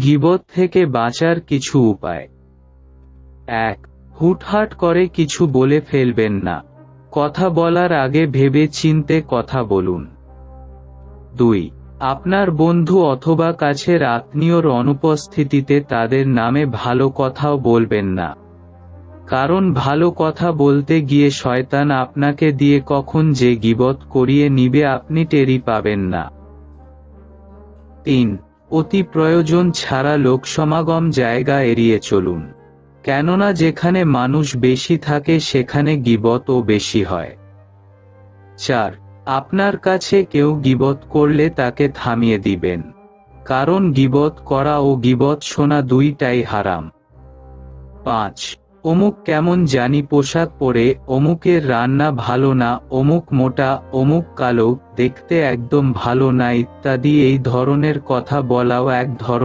গীবত থেকে বাঁচার কিছু উপায়। ১. হুটহাট করে কিছু বলে ফেলবেন না। কথা বলার আগে ভেবে চিন্তে কথা বলুন। ২. আপনার বন্ধু অথবা কাছের আত্মীয়র অনুপস্থিতিতে তাদের নামে ভালো কথাও বলবেন না। কারণ ভালো কথা বলতে গিয়ে শয়তান আপনাকে দিয়ে কখন যে গীবত করিয়ে নিবে আপনি টেরই পাবেন না। ৩. অতি প্রয়োজন ছাড়া লোকসমাগম জায়গা এড়িয়ে চলুন। কেননা যেখানে মানুষ বেশি থাকে সেখানে গীবতও বেশি হয়। ৪. আপনার কাছে কেউ গীবত করলে তাকে থামিয়ে দিবেন। কারণ গীবত করা ও গীবত শোনা দুইটাই হারাম। ৫. অমুক কেমন জানি পোশাক পরে, অমুকের রান্না ভালো না, অমুক মোটা, অমুক কালো, দেখতে একদম ভালো না ইত্যাদি এই ধরনের কথা বলাও এক ধরনের